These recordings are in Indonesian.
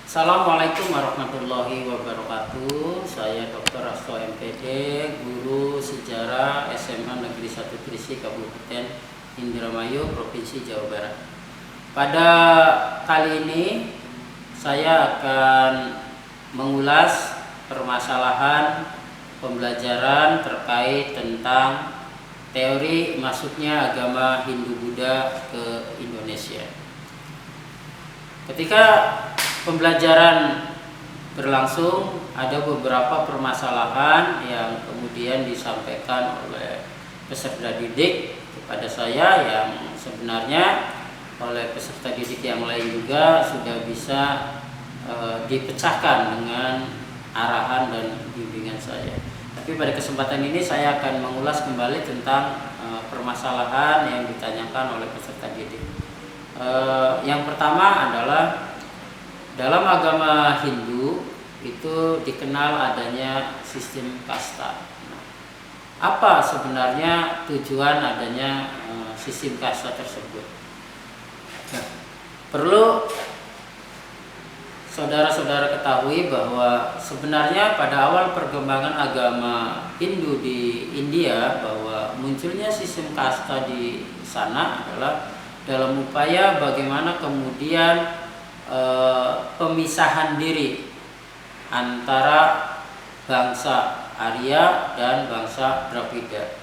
Assalamualaikum warahmatullahi wabarakatuh. Saya Dr. Asto MPD, guru sejarah SMA Negeri 1 Trisi, Kabupaten Indramayu, Provinsi Jawa Barat. Pada kali ini saya akan mengulas permasalahan pembelajaran terkait tentang teori masuknya agama Hindu-Buddha ke Indonesia. Ketika pembelajaran berlangsung, ada beberapa permasalahan yang kemudian disampaikan oleh peserta didik kepada saya, yang sebenarnya oleh peserta didik yang lain juga sudah bisa dipecahkan dengan arahan dan bimbingan saya. Tapi pada kesempatan ini saya akan mengulas kembali tentang permasalahan yang ditanyakan oleh peserta didik. Yang pertama adalah dalam agama Hindu itu dikenal adanya sistem kasta. Nah, apa sebenarnya tujuan adanya sistem kasta tersebut? Nah, perlu saudara-saudara ketahui bahwa sebenarnya pada awal perkembangan agama Hindu di India, bahwa munculnya sistem kasta di sana adalah dalam upaya bagaimana kemudian pemisahan diri antara bangsa Arya dan bangsa Dravida.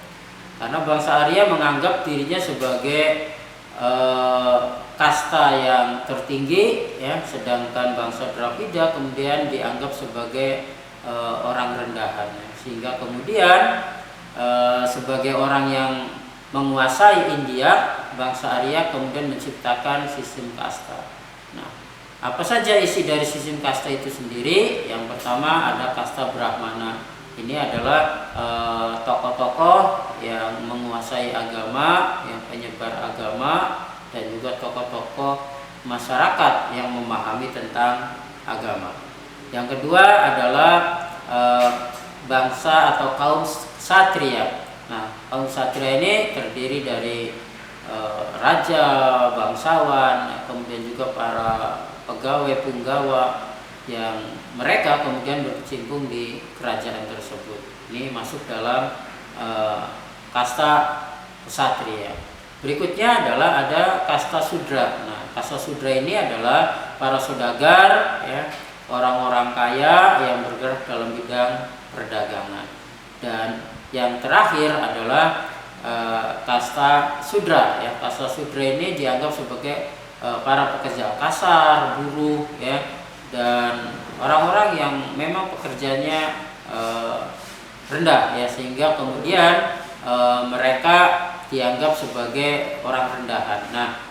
Karena bangsa Arya menganggap dirinya sebagai kasta yang tertinggi, ya, sedangkan bangsa Dravida kemudian dianggap sebagai orang rendahan. Sehingga kemudian sebagai orang yang menguasai India, bangsa Arya kemudian menciptakan sistem kasta. Nah, apa saja isi dari sistem kasta itu sendiri? Yang pertama ada kasta Brahmana. Ini adalah tokoh-tokoh yang menguasai agama, yang penyebar agama, dan juga tokoh-tokoh masyarakat yang memahami tentang agama. Yang kedua adalah bangsa atau kaum Ksatria. Nah, kaum Ksatria ini terdiri dari raja, bangsawan, kemudian juga para pegawai punggawa yang mereka kemudian berkecimpung di kerajaan tersebut. Ini masuk dalam kasta Ksatria. Berikutnya adalah ada kasta Sudra. Nah, kasta Sudra ini adalah para saudagar, ya, orang-orang kaya yang bergerak dalam bidang perdagangan. Dan yang terakhir adalah kasta Sudra, ya. Kasta Sudra ini dianggap sebagai para pekerja kasar, buruh, ya, dan orang-orang yang memang pekerjaannya rendah, ya, sehingga kemudian mereka dianggap sebagai orang rendahan. Nah,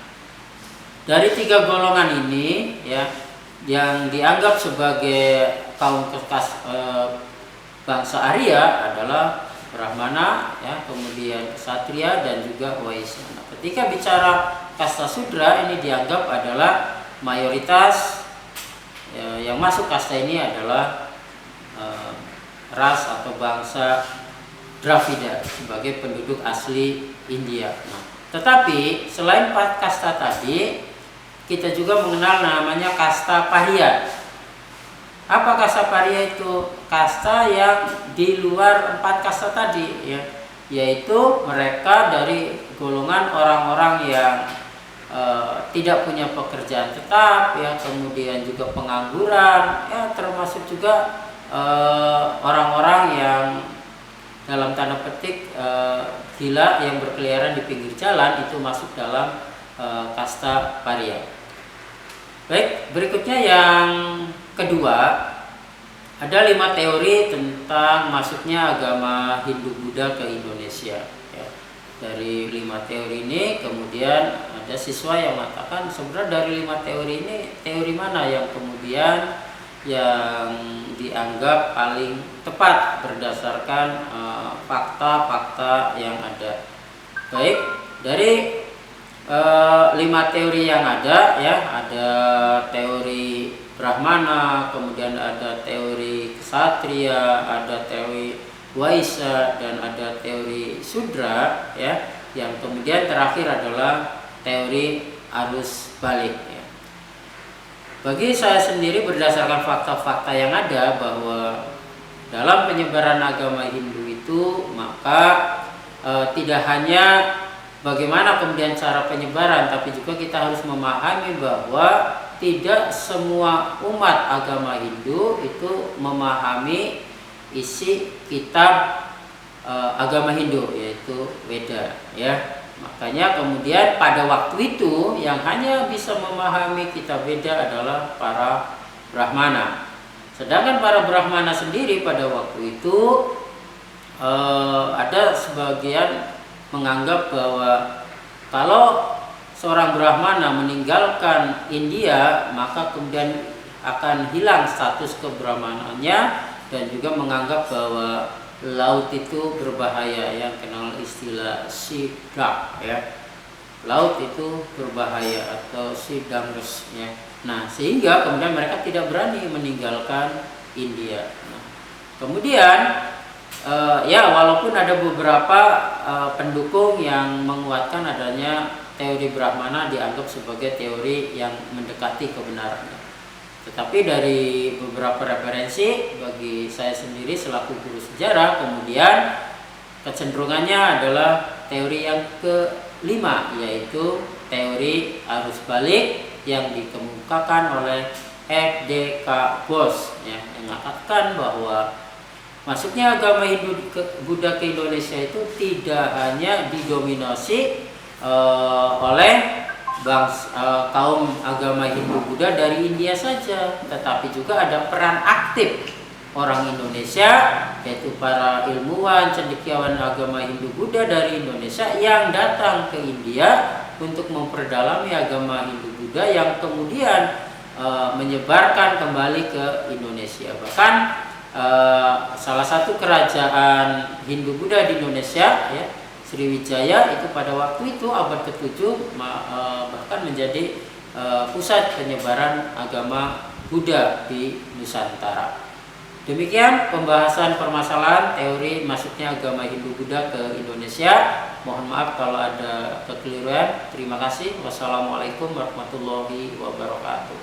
dari tiga golongan ini, ya, yang dianggap sebagai kaum bangsa Arya adalah Brahmana, ya, kemudian Ksatria dan juga Waisya. Nah, ketika bicara kasta Sudra, ini dianggap adalah mayoritas, ya, yang masuk kasta ini adalah ras atau bangsa Dravida sebagai penduduk asli India. Nah, tetapi selain 4 kasta tadi, kita juga mengenal namanya kasta Parya. Apa kasta Parya itu? Kasta yang di luar 4 kasta tadi, ya, yaitu mereka dari golongan orang-orang yang tidak punya pekerjaan tetap, ya, kemudian juga pengangguran, ya, termasuk juga orang-orang yang dalam tanda petik gila yang berkeliaran di pinggir jalan, itu masuk dalam kasta Parya. Baik, berikutnya yang kedua, ada 5 teori tentang masuknya agama Hindu-Buddha ke Indonesia, ya. Dari 5 teori ini kemudian ada siswa yang mengatakan, sebenarnya dari 5 teori ini, teori mana yang kemudian yang dianggap paling tepat berdasarkan fakta-fakta yang ada. Baik, dari 5 teori yang ada, ya, ada teori Brahmana, kemudian ada teori Ksatria, ada teori Waisya, dan ada teori Sudra, ya, yang kemudian terakhir adalah teori arus balik, ya. Bagi saya sendiri berdasarkan fakta-fakta yang ada bahwa dalam penyebaran agama Hindu itu maka tidak hanya bagaimana kemudian cara penyebaran, tapi juga kita harus memahami bahwa tidak semua umat agama Hindu itu memahami isi kitab agama Hindu, yaitu Weda, ya. Makanya kemudian pada waktu itu yang hanya bisa memahami kitab Weda adalah para Brahmana. Sedangkan para Brahmana sendiri pada waktu itu ada sebagian menganggap bahwa kalau seorang Brahmana meninggalkan India maka kemudian akan hilang status kebrahmanannya, dan juga menganggap bahwa laut itu berbahaya, yang kenal istilah sidak, ya. Laut itu berbahaya atau sidangres, ya. Nah, sehingga kemudian mereka tidak berani meninggalkan India. Nah, kemudian ya walaupun ada beberapa pendukung yang menguatkan adanya teori Brahmana dianggap sebagai teori yang mendekati kebenaran. Tetapi dari beberapa referensi bagi saya sendiri selaku guru sejarah, kemudian kecenderungannya adalah teori yang kelima, yaitu teori arus balik yang dikemukakan oleh F.D.K. Bose, ya, yang mengatakan bahwa masuknya agama Hindu Buddha ke Indonesia itu tidak hanya didominasi oleh kaum agama Hindu Buddha dari India saja, tetapi juga ada peran aktif orang Indonesia, yaitu para ilmuwan cendekiawan agama Hindu Buddha dari Indonesia yang datang ke India untuk memperdalami agama Hindu Buddha yang kemudian menyebarkan kembali ke Indonesia. Bahkan salah satu kerajaan Hindu Buddha di Indonesia, ya, Sriwijaya, itu pada waktu itu abad ke-7 bahkan menjadi pusat penyebaran agama Buddha di Nusantara. Demikian pembahasan permasalahan teori masuknya agama Hindu Buddha ke Indonesia. Mohon maaf kalau ada kekeliruan. Terima kasih. Wassalamualaikum warahmatullahi wabarakatuh.